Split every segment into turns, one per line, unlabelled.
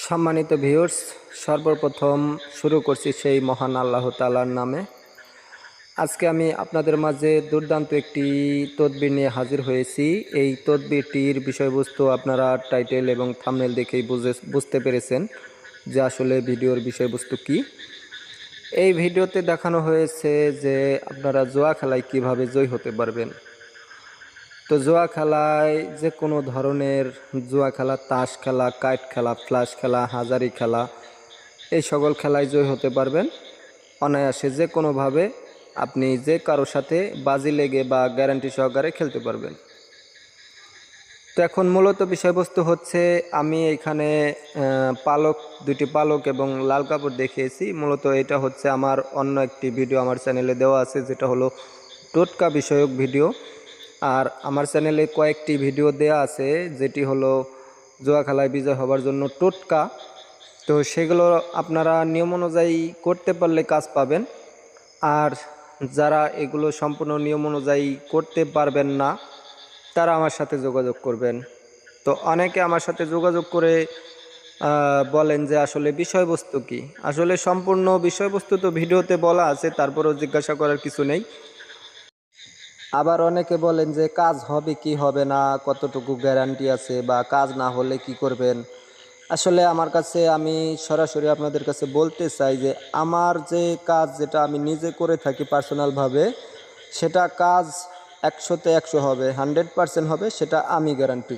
সম্মানিত ভিউয়ার্স, সর্বপ্রথম শুরু করছি সেই মহান আল্লাহ তাআলার নামে। আজকে আমি আপনাদের মাঝে দুর্দান্ত একটি তদবির নিয়ে হাজির হয়েছি। এই তদবিরটির বিষয়বস্তু আপনারা টাইটেল এবং থাম্বনেল দেখেই বুঝতে পেরেছেন যে আসলে ভিডিওর বিষয়বস্তু কি। এই ভিডিওতে দেখানো হয়েছে যে আপনারা জুয়া খেলায় কিভাবে জয়ী হতে পারবেন। তো জুয়া খেলায় যে কোনো ধরনের জুয়া খেলা, তাস খেলা, কাইট খেলা, ফ্লাশ খেলা, হাজারি খেলা, এই সকল খেলায় জয়ী হতে পারবেন অনায়াসে। যে কোনোভাবে আপনি যে কারোর সাথে বাজি লেগে বা গ্যারান্টি সহকারে খেলতে পারবেন। তো এখন মূলত বিষয়বস্তু হচ্ছে, আমি এখানে দুটি পালক এবং লাল কাপড় দেখিয়েছি। মূলত এটা হচ্ছে আমার অন্য একটি ভিডিও আমার চ্যানেলে দেওয়া আছে, যেটা হলো টোটকা বিষয়ক ভিডিও। আর আমার চ্যানেলে কয়েকটি ভিডিও দেয়া আছে যেটি হলো জুয়া খেলায় বিজয় হবার জন্য টোটকা। তো সেগুলো আপনারা নিয়ম অনুযায়ী করতে পারলে কাজ পাবেন। আর যারা এগুলো সম্পূর্ণ নিয়ম অনুযায়ী করতে পারবেন না, তারা আমার সাথে যোগাযোগ করবেন। তো অনেকে আমার সাথে যোগাযোগ করে বলেন যে আসলে বিষয়বস্তু কি। আসলে সম্পূর্ণ বিষয়বস্তু তো ভিডিওতে বলা আছে, তারপরেও জিজ্ঞাসা করার কিছু নেই। আবার অনেকে বলেন যে কাজ হবে কি হবে না, কতটুকু গ্যারান্টি আছে, বা কাজ না হলে কি করবেন। আসলে আমার কাছে, আমি সরাসরি আপনাদের কাছে বলতে চাই যে আমার যে কাজ, যেটা আমি নিজে করে থাকি পার্সোনালভাবে, সেটা কাজ 100-তে 100 হবে, 100% হবে, সেটা আমি গ্যারান্টি।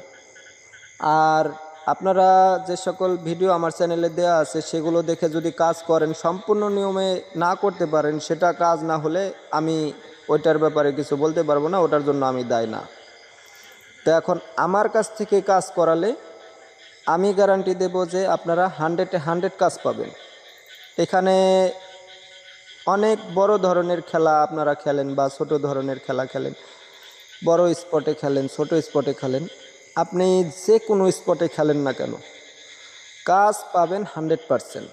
আর আপনারা যে সকল ভিডিও আমার চ্যানেলে দেওয়া আছে সেগুলো দেখে যদি কাজ করেন, সম্পূর্ণ নিয়মে না করতে পারেন, সেটা কাজ না হলে আমি ওইটার ব্যাপারে কিছু বলতে পারবো না, ওটার জন্য আমি দায়ী না। তো এখন আমার কাছ থেকে কাজ করালে আমি গ্যারান্টি দেব যে আপনারা 100-এ 100 কাজ পাবেন। এখানে অনেক বড় ধরনের খেলা আপনারা খেলেন বা ছোট ধরনের খেলা খেলেন, বড় স্পটে খেলেন, ছোট স্পটে খেলেন, আপনি যে কোনো স্পটে খেলেন না কেন, কাজ পাবেন 100%,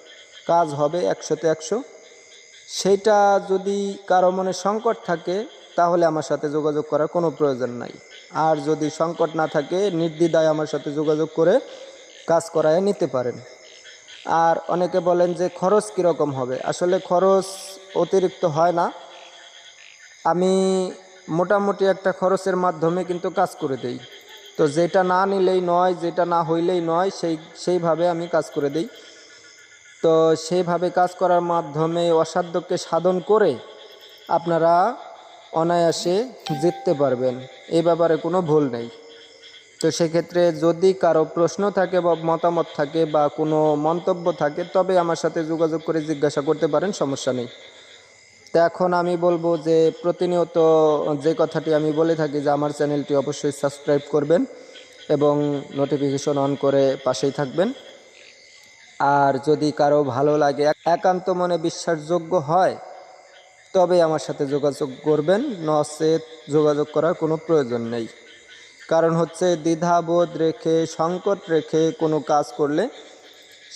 কাজ হবে 100-তে 100। সেইটা যদি কারো মনে সংকট থাকে তাহলে আমার সাথে যোগাযোগ করার কোনো প্রয়োজন নাই। আর যদি সংকট না থাকে, নির্দ্বিধায় আমার সাথে যোগাযোগ করে কাজ করায় নিতে পারেন। আর অনেকে বলেন যে খরচ কীরকম হবে। আসলে খরচ অতিরিক্ত হয় না, আমি মোটামুটি একটা খরচের মাধ্যমে কিন্তু কাজ করে দেই। তো যেটা না নিলেই নয়, যেটা না হইলেই নয়, সেইভাবে আমি কাজ করে দেই। তো সেইভাবে কাজ করার মাধ্যমে অসাধ্যকে সাধন করে আপনারা অনায়াসে জিততে পারবেন, এই ব্যাপারে কোনো ভুল নেই। তো সেক্ষেত্রে যদি কারো প্রশ্ন থাকে বা মতামত থাকে বা কোনো মন্তব্য থাকে, তবে আমার সাথে যোগাযোগ করে জিজ্ঞাসা করতে পারেন, সমস্যা নেই। তো এখন আমি বলবো যে প্রতিনিয়ত যে কথাটি আমি বলে থাকি যে আমার চ্যানেলটি অবশ্যই সাবস্ক্রাইব করবেন এবং নোটিফিকেশন অন করে পাশেই থাকবেন। আর যদি কারো ভালো লাগে, একান্ত মনে বিশ্বাসযোগ্য হয়, তবে আমার সাথে যোগাযোগ করবেন, নচেত যোগাযোগ করার কোনো প্রয়োজন নেই। কারণ হচ্ছে দ্বিধাবোধ রেখে, সংকট রেখে কোনো কাজ করলে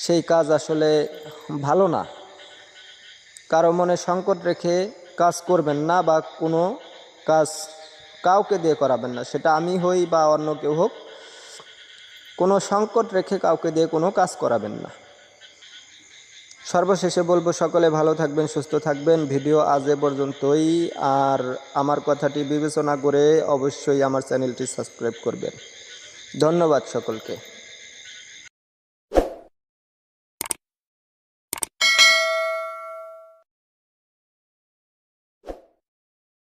সেই কাজ আসলে ভালো না। কারো মনে সংকট রেখে কাজ করবেন না, বা কোনো কাজ কাউকে দিয়ে করাবেন না, সেটা আমি হই বা অন্য কেউ হোক। কোনো সংকট রেখে কাউকে দিয়ে কোনো কাজ করাবেন না। সর্বশেষে বলবো, সকলে ভালো থাকবেন, সুস্থ থাকবেন। ভিডিও আজ এ পর্যন্তই। আর আমার কথাটি বিবেচনা করে অবশ্যই আমার চ্যানেলটি সাবস্ক্রাইব করবেন। ধন্যবাদ সকলকে।